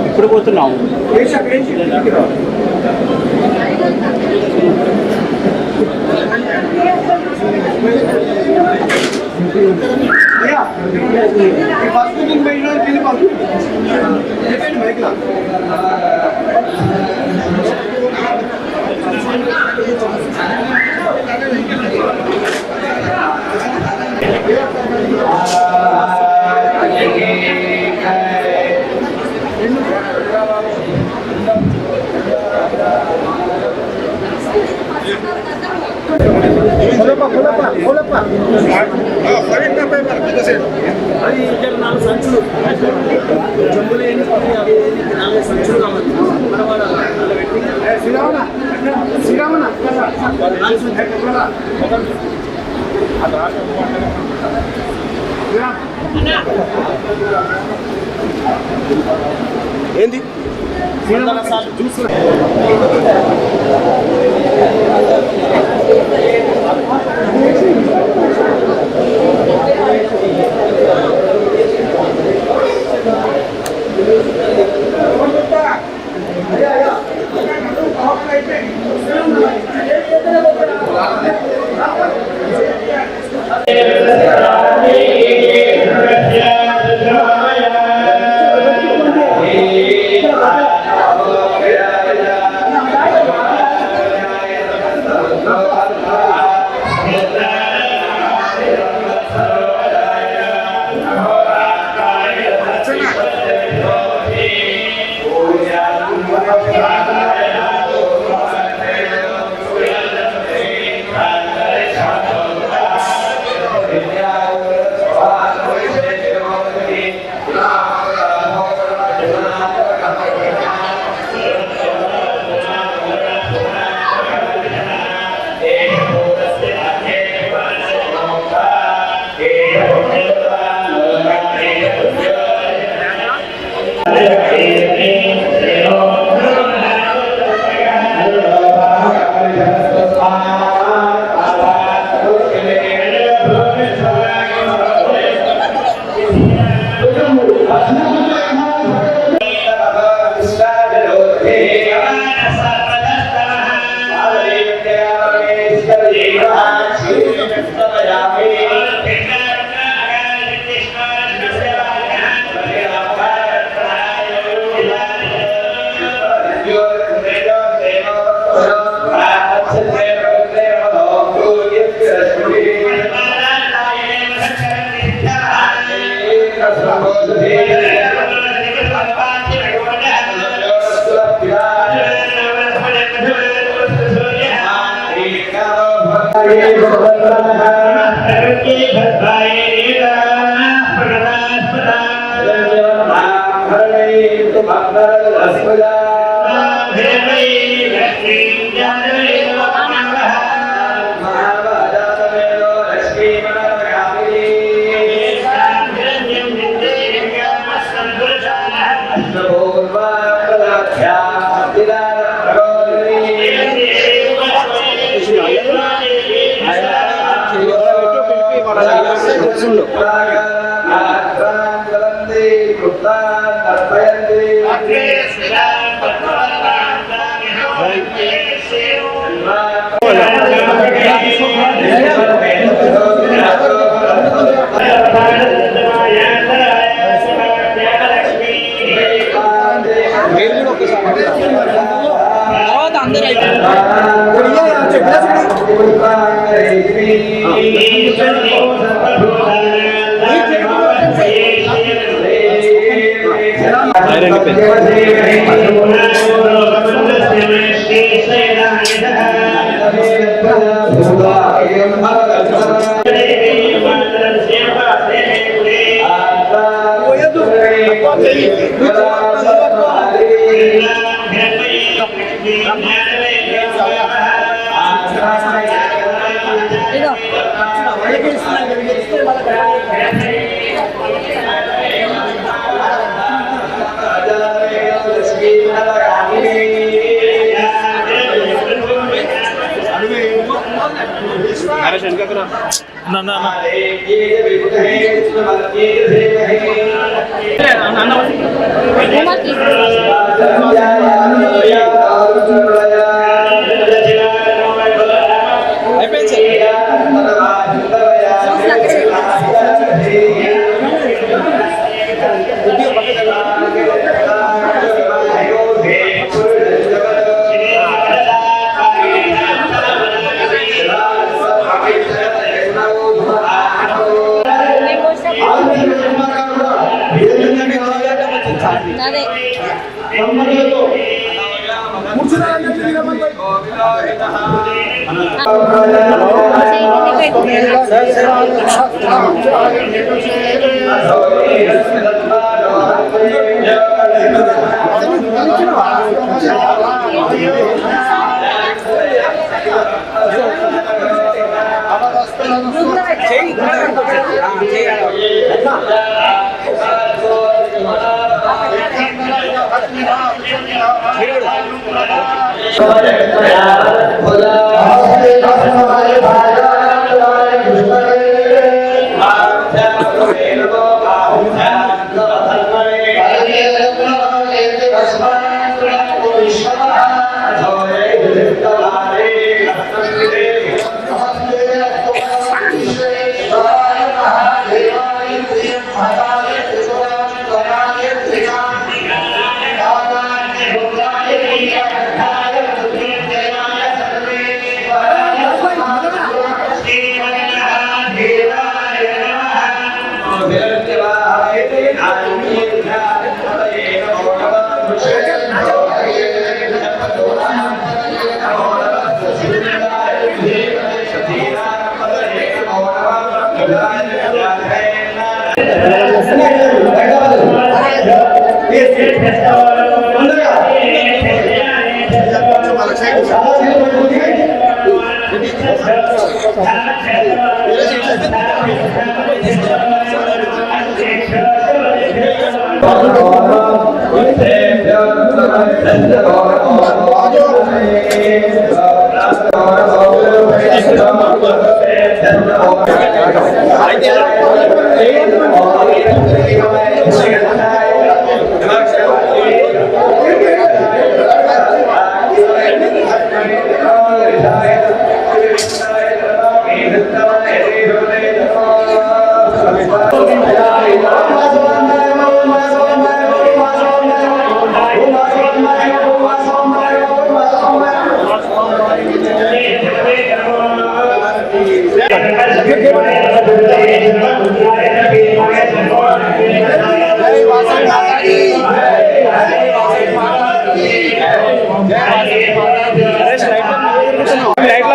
ఇప్పుడు పోతున్నాము. అది ఇక్కడ 4 సంచులు జంబులు అవి 4 సంచులు కావాలి శ్రీరామణ ఏంది జ్యూస్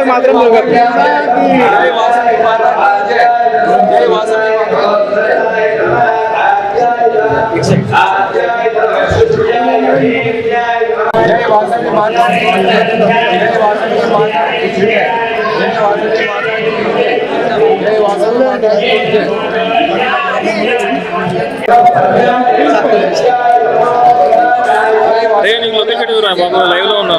మాత్రం నీకు లొకేషన్ రా బాబు, లైవ్ లో ఉన్నా.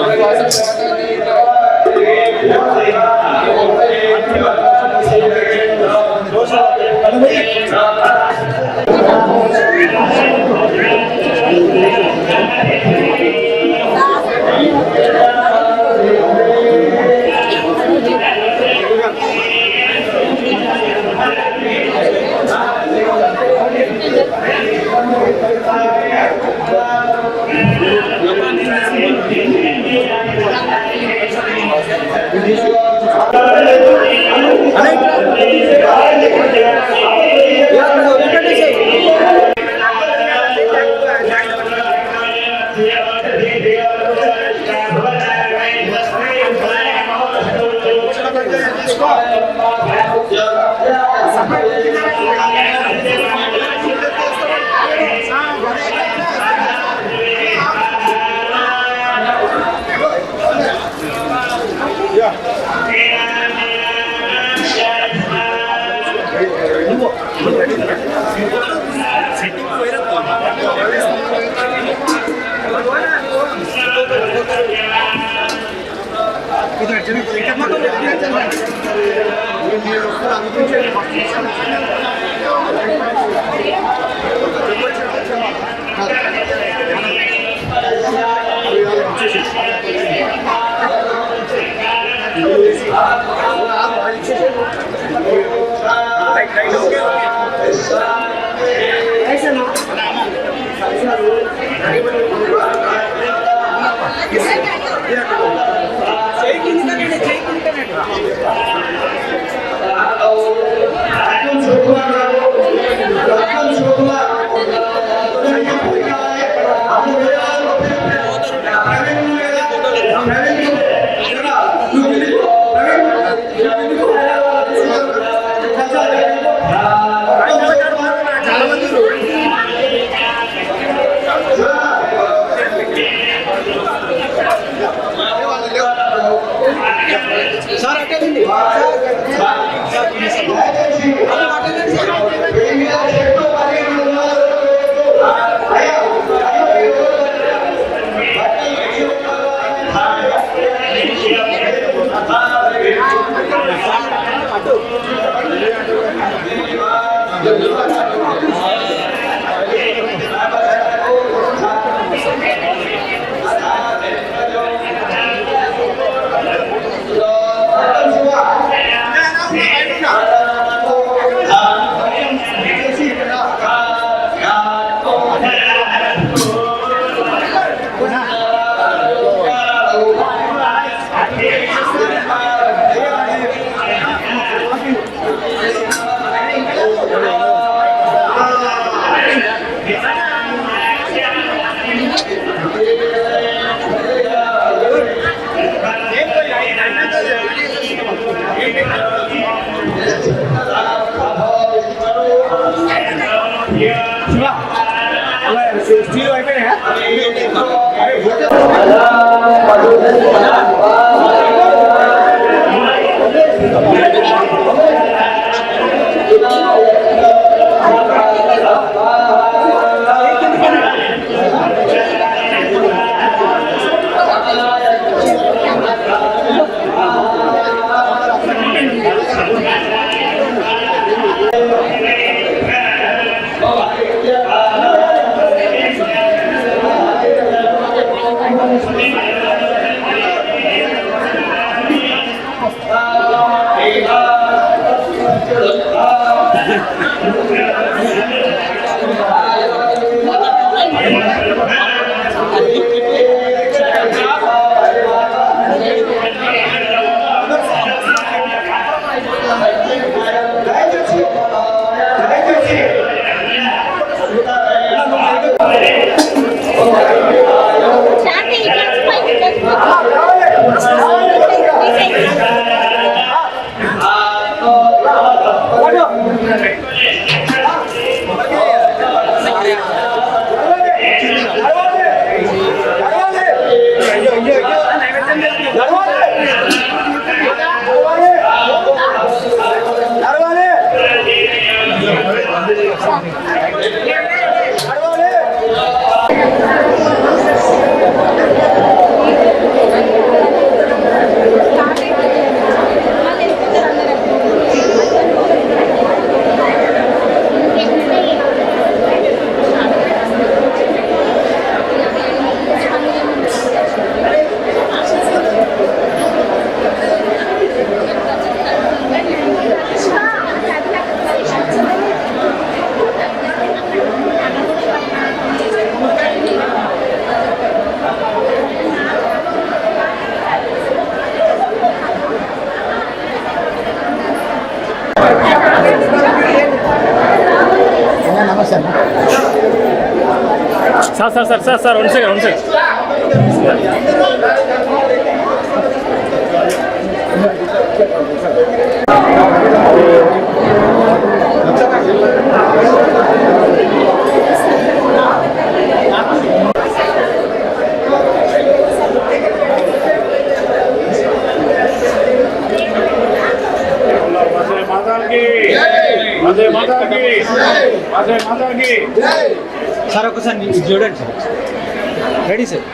సార్ 1 సెకండ్ సార్ ఒకసారి చూడండి సార్. Ready sir.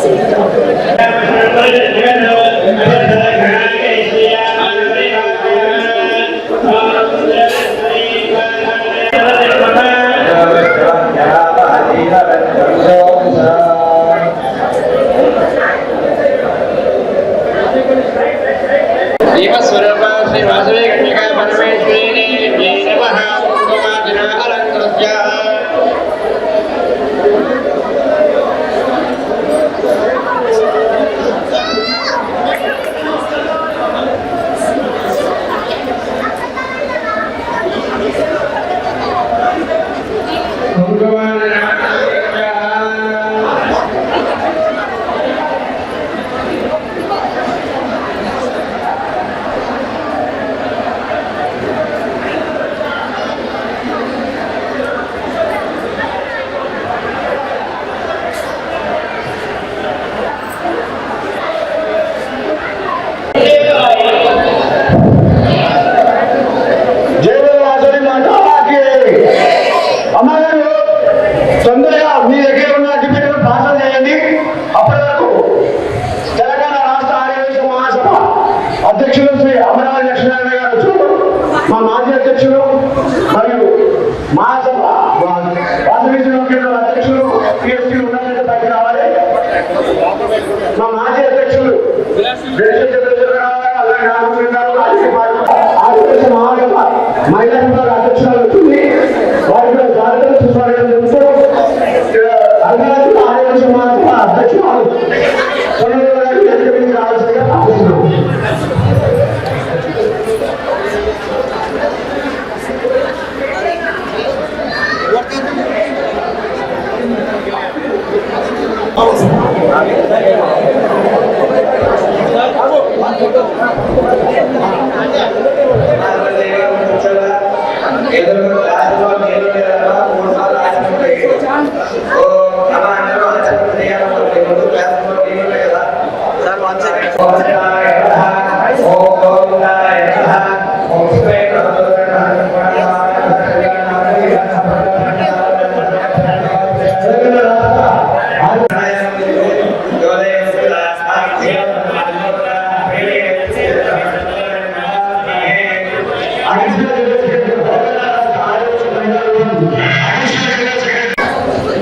Sim, అప్పటి వరకు తెలంగాణ రాష్ట్ర ఆర్యవైశ్య మహాసభ అధ్యక్షులు శ్రీ అమరావతి లక్ష్మీనారాయణ గారు వచ్చారు. మా మాజీ అధ్యక్షులు మరియు మహాసభ అధ్యక్షులు పిఎస్సీ ఉన్నత పైకి రావాలి. మా మాజీ అధ్యక్షులు ఆదివాసీ మహాసభ మహిళా విభాగ అధ్యక్షురాలు వచ్చింది. వారి కూడా స్వాగతం సుస్వాగతం చెబుతూ ఆదివాసీ మహాసభ అధ్యక్షురాలు రావాల్సిందిగా ప్రార్థిస్తున్నాం.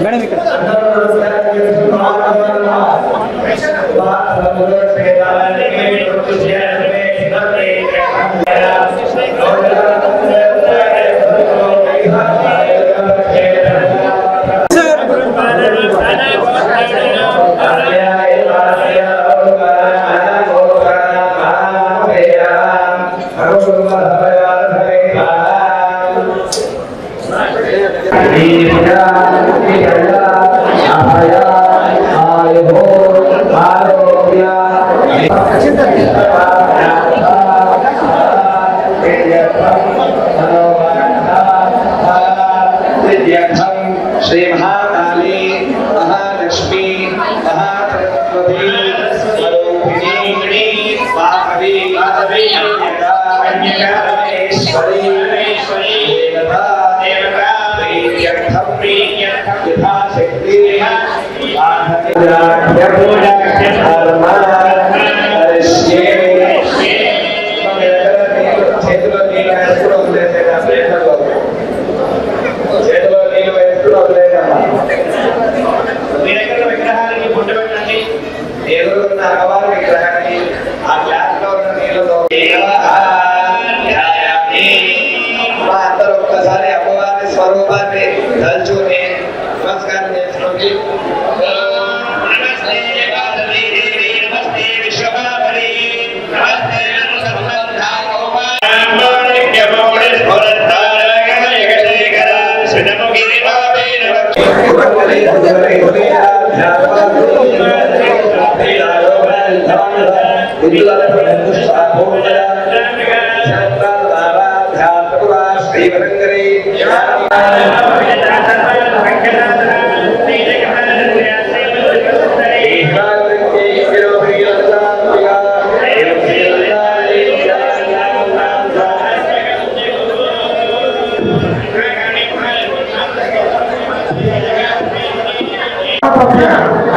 మేడం ఇక్కడ श्री महाकाली महालक्ष्मी महासरस्वती स्वरूपिणी माधवी ఒక్కసారి అమ్మవారి స్వరూపాన్ని తలుచుకుని నమస్కారం చేసుకోండి.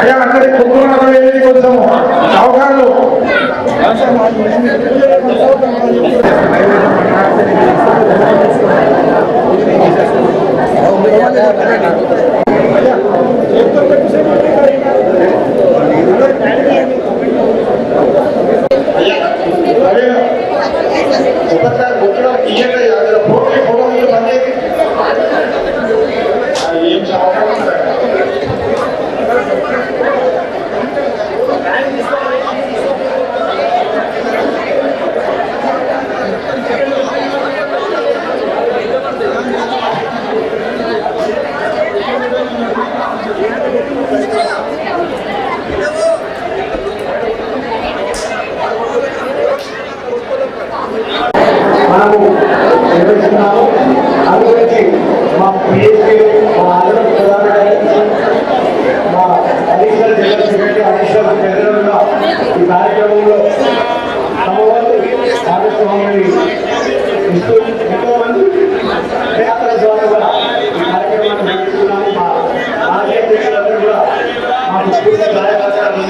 అయ్యా అక్కడి కుటుంబాలు కొంచెం అవగాహన మనము నిర్వహిస్తున్నాము. అందుగురించి మా పిఎస్పీ మా ఆంధ్ర ప్రధాన మా అడిషనల్ జనరల్ సెక్రటరీ అడిషనల్ జనరల్గా ఈ కార్యక్రమంలో తమ వంతు భాగస్వామిని ఇస్తూ ఎంతో మంది ప్రయాత్ర ద్వారా ఈ కార్యక్రమాన్ని నిర్వహిస్తున్నాము. మా రాజకీయ అధ్యక్షులందరూ కూడా మాకు పూర్తి సహాయపడతారు.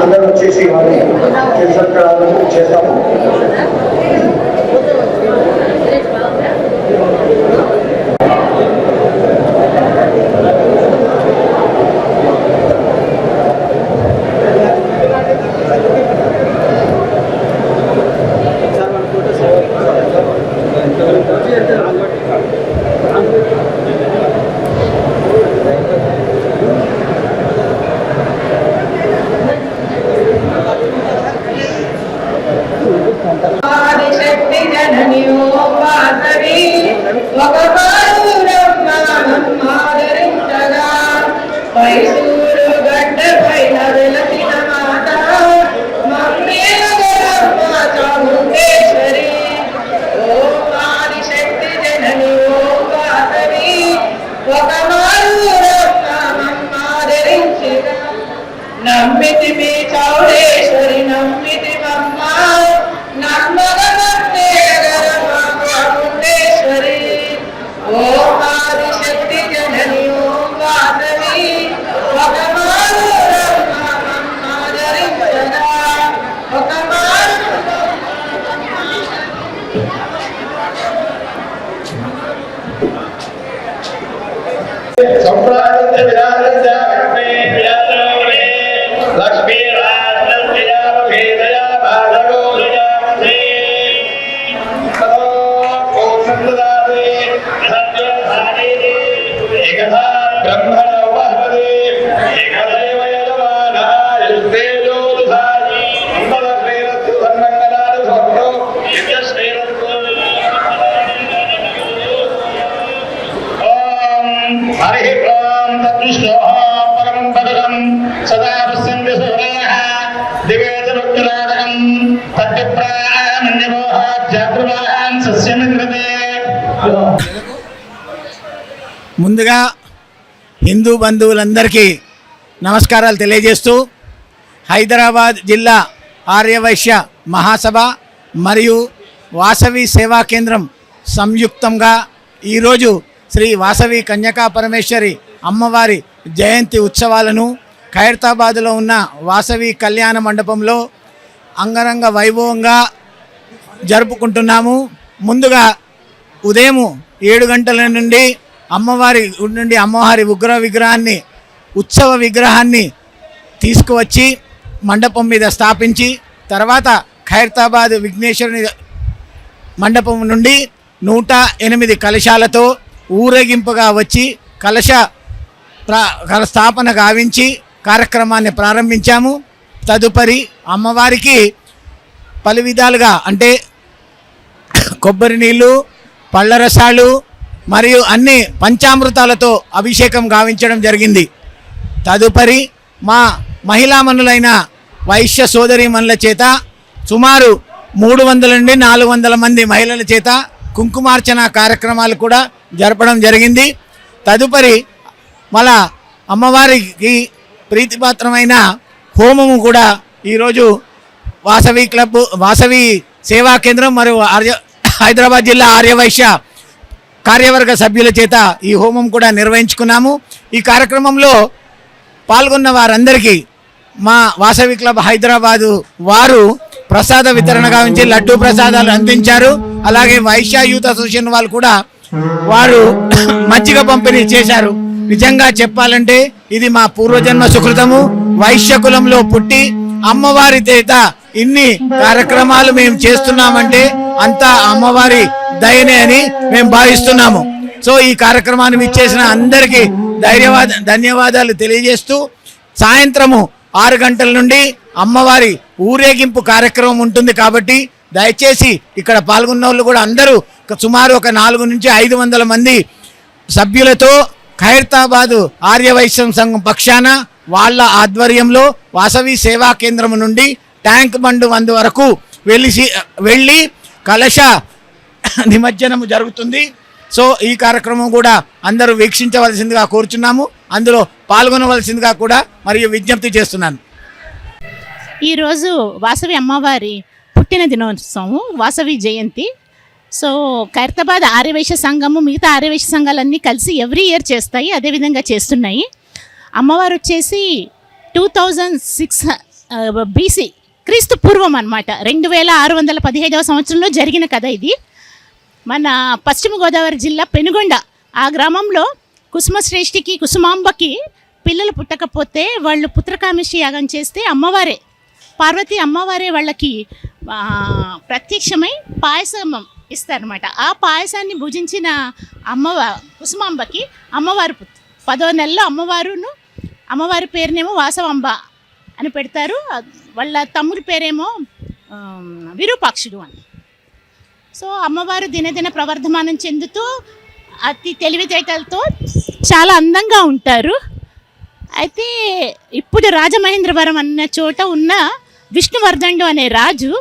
అందరూ వచ్చేసి వారి సత్కారాలను చేస్తాము. नम्मिति मे चौडेश्वरी नम्मिति मम्मा नन्मगमन्ते गगनमामुण्डेश्वरी ओम आदिशक्ति जननी ओम वासवी भगवानु ब्रह्मा धरिंचना भगवानु संप्राप्त विराजते ముందుగా హిందూ బంధువులందరికీ నమస్కారాలు తెలియజేస్తూ హైదరాబాద్ జిల్లా ఆర్యవైశ్య మహాసభ మరియు వాసవి సేవా కేంద్రం సంయుక్తంగా ఈరోజు శ్రీ వాసవి కన్యకా పరమేశ్వరి అమ్మవారి జయంతి ఉత్సవాలను ఖైరతాబాద్లో ఉన్న వాసవి కళ్యాణ మండపంలో అంగరంగ వైభవంగా జరుపుకుంటున్నాము. ముందుగా ఉదయం 7 గంటల నుండి అమ్మవారి ఉగ్ర విగ్రహాన్ని ఉత్సవ విగ్రహాన్ని తీసుకువచ్చి మండపం మీద స్థాపించి తర్వాత ఖైరతాబాద్ విఘ్నేశ్వరుని మండపం నుండి 108 కలశాలతో ఊరేగింపుగా వచ్చి కలశ స్థాపన గావించి కార్యక్రమాన్ని ప్రారంభించాము. తదుపరి అమ్మవారికి పలు విధాలుగా అంటే కొబ్బరి నీళ్ళు, పళ్ళ రసాలు మరియు అన్ని పంచామృతాలతో అభిషేకం గావించడం జరిగింది. తదుపరి మా మహిళామణులైన వైశ్య సోదరీమణుల చేత సుమారు 300 నుండి 400 మంది మహిళల చేత కుంకుమార్చన కార్యక్రమాలు కూడా జరపడం జరిగింది. తదుపరి మళ్ళా అమ్మవారికి ప్రీతిపాత్రమైన హోమము కూడా ఈరోజు వాసవి సేవా కేంద్రం మరియు హైదరాబాద్ జిల్లా ఆర్యవైశ్య కార్యవర్గ సభ్యుల చేత ఈ హోమం కూడా నిర్వహించుకున్నాము. ఈ కార్యక్రమంలో పాల్గొన్న వారందరికీ మా వాసవి క్లబ్ హైదరాబాదు వారు ప్రసాద వితరణ గావించి లడ్డూ ప్రసాదాలు అందించారు. అలాగే వైశ్య యూత్ అసోసియేషన్ వాళ్ళు కూడా వారు మజ్జిగ పంపిణీ చేశారు. నిజంగా చెప్పాలంటే ఇది మా పూర్వజన్మ సుకృతము. వైశ్య కులంలో పుట్టి అమ్మవారి చేత ఇన్ని కార్యక్రమాలు మేము చేస్తున్నామంటే అంతా అమ్మవారి దయనే అని మేము భావిస్తున్నాము. సో ఈ కార్యక్రమాన్ని ఇచ్చేసిన అందరికీ ధన్యవాదాలు తెలియజేస్తూ సాయంత్రము 6 గంటల నుండి అమ్మవారి ఊరేగింపు కార్యక్రమం ఉంటుంది కాబట్టి దయచేసి ఇక్కడ పాల్గొన్న వాళ్ళు కూడా అందరూ సుమారు ఒక 400 నుంచి 500 మంది సభ్యులతో ఖైరతాబాదు ఆర్యవైశ్యం సంఘం పక్షాన వాళ్ళ ఆధ్వర్యంలో వాసవి సేవా కేంద్రం నుండి ట్యాంక్ బండ్ 1 వరకు వెళ్ళి కలశ నిమజ్జనము జరుగుతుంది. సో ఈ కార్యక్రమం కూడా అందరూ వీక్షించవలసిందిగా కోరుచున్నాము. అందులో పాల్గొనవలసిందిగా కూడా మరియు విజ్ఞప్తి చేస్తున్నాను. ఈరోజు వాసవి అమ్మవారి పుట్టిన దినోత్సవం, వాసవి జయంతి. సో ఖైరతాబాద్ ఆర్యవైశ్య సంఘము మిగతా ఆర్యవైశ్య సంఘాలన్నీ కలిసి ఎవ్రీ ఇయర్ చేస్తాయి, అదేవిధంగా చేస్తున్నాయి. అమ్మవారు వచ్చేసి 2006 BC క్రీస్తు పూర్వం అనమాట. 2615వ సంవత్సరంలో జరిగిన కథ ఇది. మన పశ్చిమ గోదావరి జిల్లా పెనుగొండ ఆ గ్రామంలో కుసుమశ్రేష్ఠికి కుసుమాంబకి పిల్లలు పుట్టకపోతే వాళ్ళు పుత్రకామేష్టి యాగం చేస్తే అమ్మవారే పార్వతి అమ్మవారే వాళ్ళకి ప్రత్యక్షమై పాయసం ఇస్తారనమాట. ఆ పాయసాన్ని భుజించిన కుసుమాంబకి అమ్మవారు 10వ నెలలో అమ్మవారి పేరునేమో వాసవాంబ అని పెడతారు. వాళ్ళ తమ్ముడి పేరేమో విరూపాక్షుడు అని. సో అమ్మవారు దినదిన ప్రవర్ధమానం చెందుతూ అతి తెలివితేటలతో చాలా అందంగా ఉంటారు. అయితే ఇప్పుడు రాజమహేంద్రవరం అన్న చోట ఉన్న విష్ణువర్ధనుడు అనే రాజు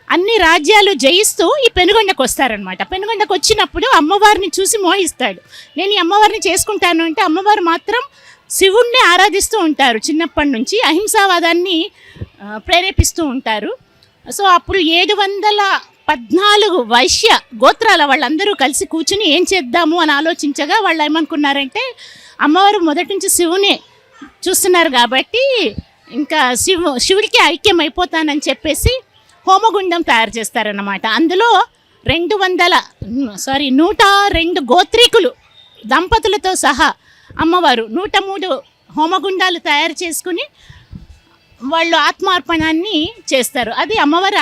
అన్ని రాజ్యాలు జయిస్తూ ఈ పెనుగొండకు వస్తారనమాట. పెనుగొండకు వచ్చినప్పుడు అమ్మవారిని చూసి మోహిస్తాడు. నేను ఈ అమ్మవారిని చేసుకుంటాను అంటే అమ్మవారు మాత్రం శివుణ్ణి ఆరాధిస్తూ ఉంటారు. చిన్నప్పటి నుంచి అహింసావాదాన్ని ప్రేరేపిస్తూ ఉంటారు. సో అప్పుడు 714 వైశ్య గోత్రాల వాళ్ళందరూ కలిసి కూర్చుని ఏం చేద్దాము అని ఆలోచించగా వాళ్ళు ఏమనుకున్నారంటే అమ్మవారు మొదటి నుంచి శివుని చూస్తున్నారు కాబట్టి ఇంకా శివుడికి ఐక్యం అయిపోతానని చెప్పేసి హోమగుండం తయారు చేస్తారన్నమాట. అందులో 102 గోత్రీకులు దంపతులతో సహా అమ్మవారు 103 హోమగుండాలు తయారు చేసుకుని వాళ్ళు ఆత్మార్పణాన్ని చేస్తారు. అది అమ్మవారి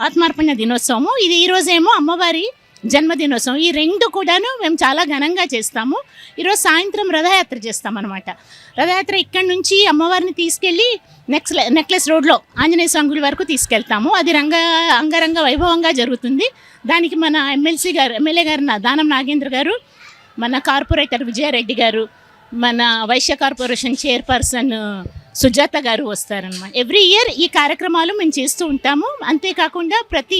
ఆత్మార్పణ దినోత్సవము. ఇది ఈరోజేమో అమ్మవారి జన్మదినోత్సవం. ఈ 2 కూడాను మేము చాలా ఘనంగా చేస్తాము. ఈరోజు సాయంత్రం రథయాత్ర చేస్తామన్నమాట. రథయాత్ర ఇక్కడి నుంచి అమ్మవారిని తీసుకెళ్ళి నెక్లెస్ రోడ్లో ఆంజనేయ స్వామి గుడి వరకు తీసుకెళ్తాము. అది అంగరంగ వైభవంగా జరుగుతుంది. దానికి మన ఎమ్మెల్యే గారు దానం నాగేంద్ర గారు, మన కార్పొరేటర్ విజయారెడ్డి గారు, మన వైశ్య కార్పొరేషన్ చైర్పర్సన్ సుజాత గారు వస్తారన్నమాట. ఎవ్రీ ఇయర్ ఈ కార్యక్రమాలు మేము చేస్తూ ఉంటాము. అంతేకాకుండా ప్రతి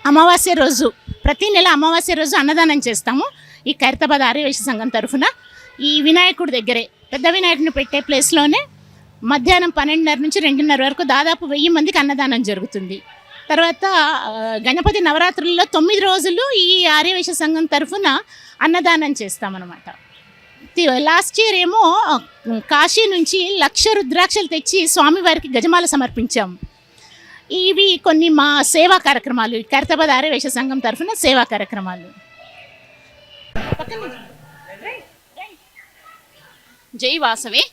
అమావాస్య రోజు ప్రతి నెల అమావాస్య రోజు అన్నదానం చేస్తాము. ఈ ఖైరతాబాద్ ఆర్యవైశ్య సంఘం తరఫున ఈ వినాయకుడి దగ్గరే పెద్ద వినాయకుడిని పెట్టే ప్లేస్లోనే మధ్యాహ్నం 12:30 నుంచి 2:30 వరకు దాదాపు 1000 మందికి అన్నదానం జరుగుతుంది. తర్వాత గణపతి నవరాత్రుల్లో 9 రోజులు ఈ ఆర్యవైశ్య సంఘం తరఫున అన్నదానం చేస్తామన్నమాట. లాస్ట్ ఇయర్ ఏమో కాశీ నుంచి 1,00,000 రుద్రాక్షలు తెచ్చి స్వామివారికి గజమాల సమర్పించాము. ఇవి కొన్ని మా సేవా కార్యక్రమాలు, ఖైరతాబాద్ ఆర్యవైశ్య సంఘం తరఫున సేవా కార్యక్రమాలు. జై వాసవి.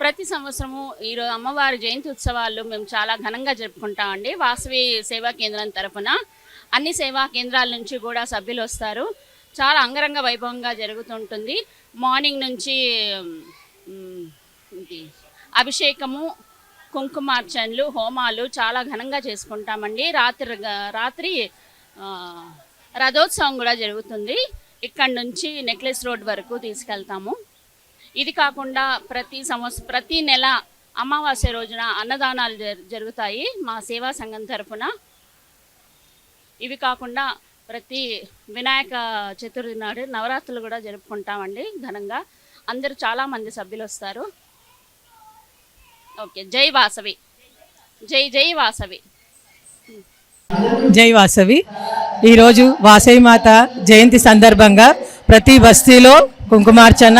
ప్రతి సంవత్సరము ఈరోజు అమ్మవారి జయంతి ఉత్సవాలు మేము చాలా ఘనంగా జరుపుకుంటామండి. వాసవి సేవా కేంద్రం తరఫున అన్ని సేవా కేంద్రాల నుంచి కూడా సభ్యులు వస్తారు. చాలా అంగరంగ వైభవంగా జరుగుతుంటుంది. మార్నింగ్ నుంచి అభిషేకము, కుంకుమార్చనలు, హోమాలు చాలా ఘనంగా చేసుకుంటామండి. రాత్రి రథోత్సవం కూడా జరుగుతుంది. ఇక్కడ నుంచి నెక్లెస్ రోడ్ వరకు తీసుకెళ్తాము. ఇది కాకుండా ప్రతి నెల అమావాస్య రోజున అన్నదానాలు జరుగుతాయి మా సేవా సంఘం తరఫున. ఇవి కాకుండా ప్రతి వినాయక చతుర్థి నాడు నవరాత్రులు కూడా జరుపుకుంటామండి ఘనంగా. అందరూ చాలామంది సభ్యులు వస్తారు. ఓకే, జై వాసవి. జై జై వాసవి. జై వాసవి. ఈరోజు వాసవి మాత జయంతి సందర్భంగా ప్రతి బస్తీలో కుంకుమార్చన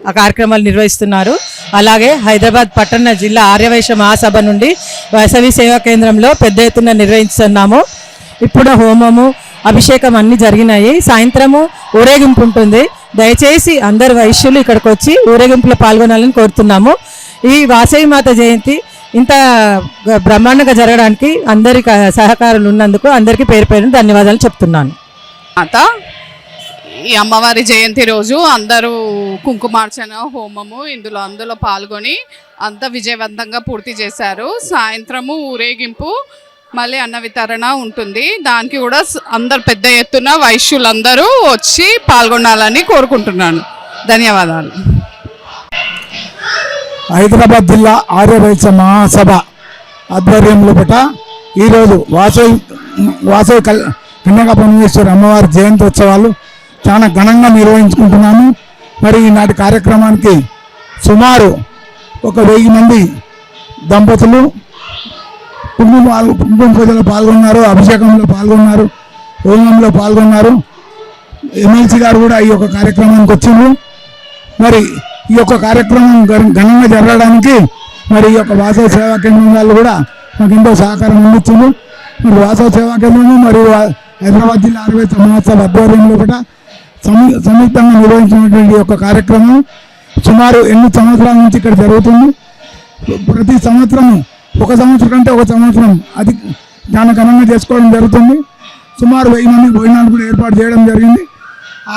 ఆ కార్యక్రమాలు నిర్వహిస్తున్నారు. అలాగే హైదరాబాద్ పట్టణ జిల్లా ఆర్యవైశ్య మహాసభ నుండి వాసవి సేవా కేంద్రంలో పెద్ద ఎత్తున నిర్వహిస్తున్నాము. ఇప్పుడు హోమము, అభిషేకం అన్నీ జరిగినాయి. సాయంత్రము ఊరేగింపు ఉంటుంది. దయచేసి అందరు వైశ్యులు ఇక్కడికి వచ్చి ఊరేగింపులో పాల్గొనాలని కోరుతున్నాము. ఈ వాసవి మాత జయంతి ఇంత బ్రహ్మాండంగా జరగడానికి అందరి సహకారులు ఉన్నందుకు అందరికీ పేరు పేరున ధన్యవాదాలు చెప్తున్నాను. ఈ అమ్మవారి జయంతి రోజు అందరూ కుంకుమార్చన, హోమము అందులో పాల్గొని అంత విజయవంతంగా పూర్తి చేశారు. సాయంత్రము ఊరేగింపు, మళ్ళీ అన్న వితరణ ఉంటుంది. దానికి కూడా అందరు పెద్ద ఎత్తున వైశ్యులందరూ వచ్చి పాల్గొనాలని కోరుకుంటున్నాను. ధన్యవాదాలు. హైదరాబాద్ జిల్లా ఆర్యవైశ్య మహాసభ ఆధ్వర్యంలో ఈరోజు వాసవి కన్యకాపరమేశ్వరి అమ్మవారి జయంతి ఉత్సవాలు చాలా ఘనంగా నిర్వహించుకుంటున్నాము. మరి ఈనాటి కార్యక్రమానికి సుమారు 1000 మంది దంపతులు కుంకుమ పూజలో పాల్గొన్నారు, అభిషేకంలో పాల్గొన్నారు, హోమంలో పాల్గొన్నారు. ఎమ్మెల్సీ గారు కూడా ఈ యొక్క కార్యక్రమానికి వచ్చిండ్రు. మరి ఈ యొక్క కార్యక్రమం ఘనంగా జరగడానికి మరి ఈ యొక్క వాసవి సేవా కేంద్రం వాళ్ళు కూడా మాకు ఎంతో సహకారం అందించింది. మరి వాసవి సేవా కేంద్రము మరియు హైదరాబాద్ జిల్లా ఆర్యవైశ్య మహాసభ ఆధ్వర్యంలో సంయుక్తంగా నిర్వహించినటువంటి యొక్క కార్యక్రమం సుమారు 8 సంవత్సరాల నుంచి ఇక్కడ జరుగుతుంది. ప్రతి సంవత్సరము ఒక సంవత్సరం కంటే ఒక సంవత్సరం అది చాలా ఘనంగా చేసుకోవడం జరుగుతుంది. సుమారు 1000 మంది భోజనాలు కూడా ఏర్పాటు చేయడం జరిగింది.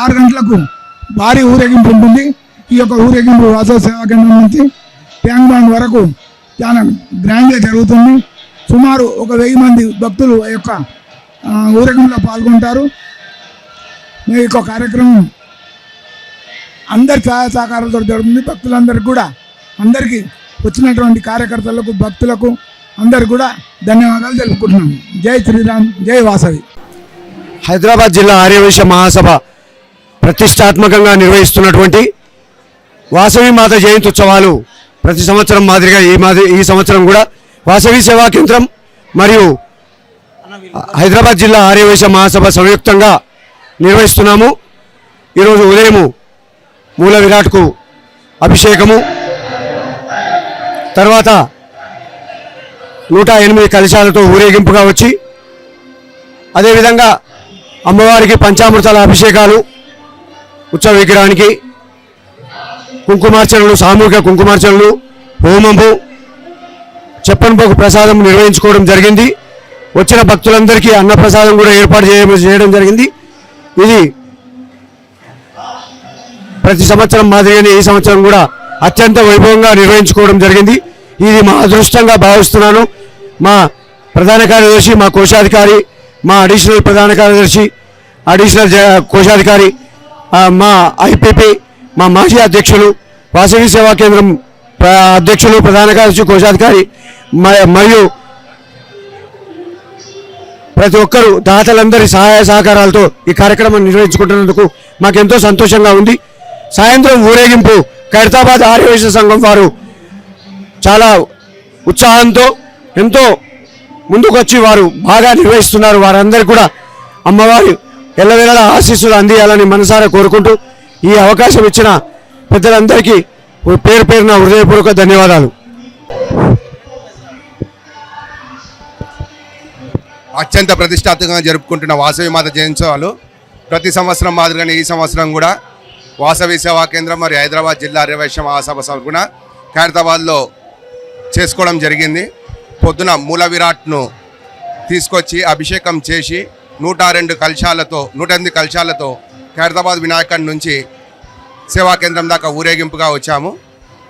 6 గంటలకు భారీ ఊరేగింపు ఉంటుంది. ఈ యొక్క ఊరేగింపు వాసవి సేవా కేంద్రం నుంచి ట్యాంక్ బండ్ వరకు చాలా గ్రాండ్గా జరుగుతుంది. సుమారు 1000 మంది భక్తులు ఈ యొక్క ఊరేగింపులో పాల్గొంటారు. ఈ యొక్క కార్యక్రమం అందరి సహాయ సహకారాలతో జరుగుతుంది. భక్తులందరికీ కూడా, అందరికీ వచ్చినటువంటి కార్యకర్తలకు, భక్తులకు అందరికీ కూడా ధన్యవాదాలు తెలుపుకుంటున్నాము. జై శ్రీరామ్, జై వాసవి. హైదరాబాద్ జిల్లా ఆర్యవైశ్య మహాసభ ప్రతిష్టాత్మకంగా నిర్వహిస్తున్నటువంటి వాసవి మాత జయంతి ఉత్సవాలు ప్రతి సంవత్సరం మాదిరిగా ఈ సంవత్సరం కూడా వాసవి సేవా కేంద్రం మరియు హైదరాబాద్ జిల్లా ఆర్యవైశ్య మహాసభ సంయుక్తంగా నిర్వహిస్తున్నాము. ఈరోజు ఉదయము మూల విరాట్కు అభిషేకము, తర్వాత 108 కలశాలతో ఊరేగింపుగా వచ్చి అదేవిధంగా అమ్మవారికి పంచామృతాల అభిషేకాలు, ఉత్సవ విగ్రహానికి కుంకుమార్చనలు, సామూహిక కుంకుమార్చనలు, హోమము, చెప్పన్పోకు ప్రసాదం నిర్వహించుకోవడం జరిగింది. వచ్చిన భక్తులందరికీ అన్నప్రసాదం కూడా ఏర్పాటు చేయడం జరిగింది. ఇది ప్రతి సంవత్సరం మాదిరిగానే ఈ సంవత్సరం కూడా అత్యంత వైభవంగా నిర్వహించుకోవడం జరిగింది. ఇది మా అదృష్టంగా భావిస్తున్నాను. మా ప్రధాన కార్యదర్శి, మా కోశాధికారి, మా అడిషనల్ ప్రధాన కార్యదర్శి, అడిషనల్ కోశాధికారి, మా ఐపీపీ, మా మాజీ అధ్యక్షులు, వాసవి సేవా కేంద్రం అధ్యక్షులు, ప్రధాన కార్యదర్శి, కోశాధికారి మరియు ప్రతి ఒక్కరు దాతలందరి సహాయ సహకారాలతో ఈ కార్యక్రమం నిర్వహించుకుంటున్నందుకు మాకెంతో సంతోషంగా ఉంది. సాయంత్రం ఊరేగింపు ఖైరతాబాద్ ఆర్యవైశ్య సంఘం వారు చాలా ఉత్సాహంతో ఎంతో ముందుకొచ్చి వారు బాగా నిర్వహిస్తున్నారు. వారందరికీ కూడా అమ్మవారి ఎల్లవేళలా ఆశీస్సులు అందియాలని మనసారా కోరుకుంటూ ఈ అవకాశం ఇచ్చిన పెద్దలందరికీ పేరు పేరున హృదయపూర్వక ధన్యవాదాలు. అత్యంత ప్రతిష్టాత్మకంగా జరుపుకుంటున్న వాసవి మాత జయంత్సవాలు ప్రతి సంవత్సరం మాదిరిగానే ఈ సంవత్సరం కూడా వాసవి సేవా కేంద్రం మరియు హైదరాబాద్ జిల్లా ఆర్యవైశ్య మహాసభ సభ్యున ఖైరతాబాద్లో చేసుకోవడం జరిగింది. పొద్దున మూల విరాట్ను తీసుకొచ్చి అభిషేకం చేసి 108 కలశాలతో ఖైరతాబాద్ వినాయకుడి నుంచి సేవా కేంద్రం దాకా ఊరేగింపుగా వచ్చాము.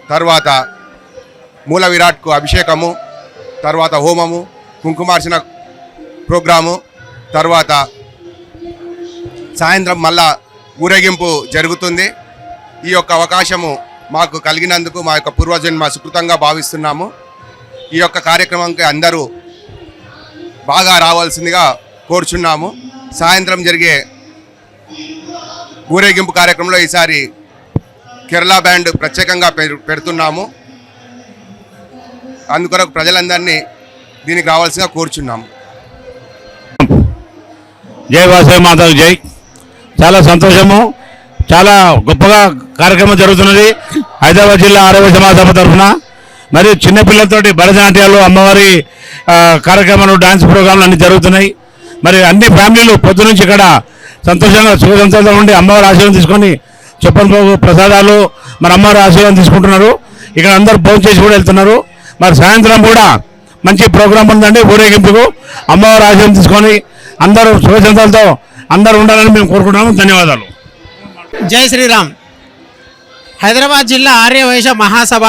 తర్వాత మూల విరాట్కు అభిషేకము, తర్వాత హోమము, కుంకుమార్చన ప్రోగ్రాము, తర్వాత సాయంత్రం మళ్ళా ఊరేగింపు జరుగుతుంది. ఈ యొక్క అవకాశము మాకు కలిగినందుకు మా యొక్క పూర్వజన్మ సుకృతంగా భావిస్తున్నాము. ఈ యొక్క కార్యక్రమంకి అందరూ బాగా రావాల్సిందిగా కోరుచున్నాము. సాయంత్రం జరిగే ఊరేగింపు కార్యక్రమంలో ఈసారి కేరళ బ్యాండ్ ప్రత్యేకంగా పెడుతున్నాము. అందుకొరకు ప్రజలందరినీ దీనికి రావాల్సిందిగా కోరుచున్నాము. జై వాసవి మాతకు జై. చాలా సంతోషము, చాలా గొప్పగా కార్యక్రమం జరుగుతున్నది హైదరాబాద్ జిల్లా ఆర్యవైశ్య మహాసభ తరఫున. మరియు చిన్నపిల్లలతోటి భరతనాట్యాలు, అమ్మవారి కార్యక్రమాలు, డాన్స్ ప్రోగ్రాంలు అన్నీ జరుగుతున్నాయి. మరి అన్ని ఫ్యామిలీలు పొద్దు నుంచి ఇక్కడ సంతోషంగా సుఖ సంతోషంగా ఉండి అమ్మవారి ఆశీర్వాదం తీసుకొని చెప్పని ప్రసాదాలు మరి అమ్మవారి ఆశీర్వాదం తీసుకుంటున్నారు. ఇక్కడ అందరూ భోజనం చేసి కూడా వెళ్తున్నారు. మరి సాయంత్రం కూడా మంచి ప్రోగ్రాం ఉందండి. ఊరేగింపుకు అమ్మవారి ఆశీర్వాదం తీసుకొని అందరూ సుఖ సంతోషాలతో అందరూ ఉండాలని మేము కోరుకుంటున్నాము. ధన్యవాదాలు. జై శ్రీరామ్. హైదరాబాద్ జిల్లా ఆర్యవైశ్య మహాసభ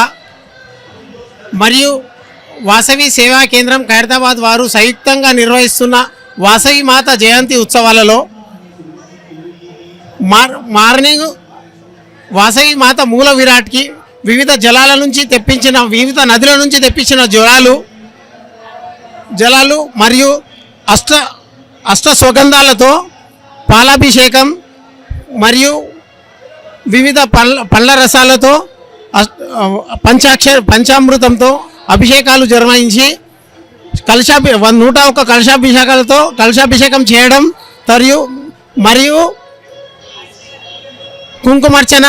మరియు వాసవి సేవా కేంద్రం ఖైరతాబాద్ వారు సంయుక్తంగా నిర్వహిస్తున్న వాసవి మాత జయంతి ఉత్సవాలలో మార్నింగ్ వాసవి మాత మూల విరాట్కి వివిధ జలాల నుంచి తెప్పించిన వివిధ నదుల నుంచి తెప్పించిన జలాలు మరియు అష్ట సుగంధాలతో పాలాభిషేకం మరియు వివిధ పళ్ళ రసాలతో పంచామృతంతో అభిషేకాలు నిర్వహించి 101 కలశాభిషేకం చేయడం మరియు కుంకుమార్చన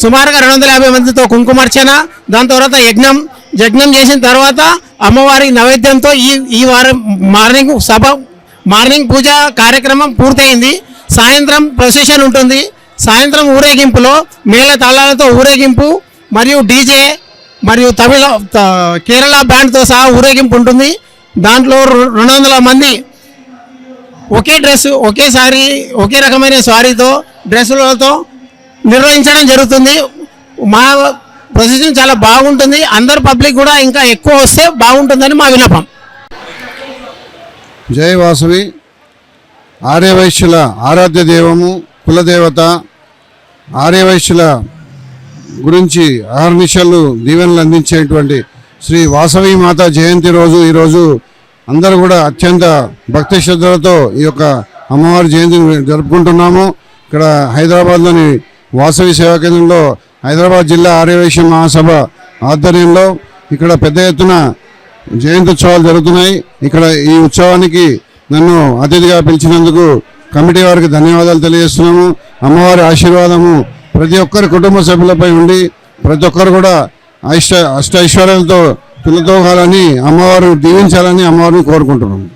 సుమారుగా 250 మందితో కుంకుమార్చన, దాని తర్వాత యజ్ఞం చేసిన తర్వాత అమ్మవారి నైవేద్యంతో ఈ వారం మార్నింగ్ పూజ కార్యక్రమం పూర్తయింది. సాయంత్రం ప్రొసెషన్ ఉంటుంది. సాయంత్రం ఊరేగింపులో మేళ తాళాలతో ఊరేగింపు మరియు డీజే మరియు కేరళ బ్యాండ్తో సహా ఊరేగింపు ఉంటుంది. దాంట్లో 200 మంది ఒకే డ్రెస్, ఒకే రకమైన సారీతో డ్రెస్సులతో నిర్వహించడం జరుగుతుంది. మా ప్రొసెషన్ చాలా బాగుంటుంది. అందరు పబ్లిక్ కూడా ఇంకా ఎక్కువ వస్తే బాగుంటుందని మా విన్నపం. జై వాసవి. ఆర్యవైశ్యుల ఆరాధ్య దైవము, కులదేవత. ఆర్యవైశ్యుల గురించి అహర్నిశలు దీవెనలు అందించేటువంటి శ్రీ వాసవి మాత జయంతి రోజు ఈరోజు అందరూ కూడా అత్యంత భక్తి శ్రద్ధలతో ఈ యొక్క అమ్మవారి జయంతిని జరుపుకుంటున్నాము. ఇక్కడ హైదరాబాద్లోని వాసవి సేవా కేంద్రంలో హైదరాబాద్ జిల్లా ఆర్యవైశ్య మహాసభ ఆధ్వర్యంలో ఇక్కడ పెద్ద ఎత్తున జయంతి ఉత్సవాలు జరుగుతున్నాయి. ఇక్కడ ఈ ఉత్సవానికి నన్ను అతిథిగా పిలిచినందుకు కమిటీ వారికి ధన్యవాదాలు తెలియజేస్తున్నాము. అమ్మవారి ఆశీర్వాదము ప్రతి ఒక్కరి కుటుంబ సభ్యులపై ఉండి ప్రతి ఒక్కరు కూడా అష్ట ఐశ్వర్యాలతో పిల్లతోగాలని అమ్మవారు దీవించాలని అమ్మవారిని కోరుకుంటున్నాము.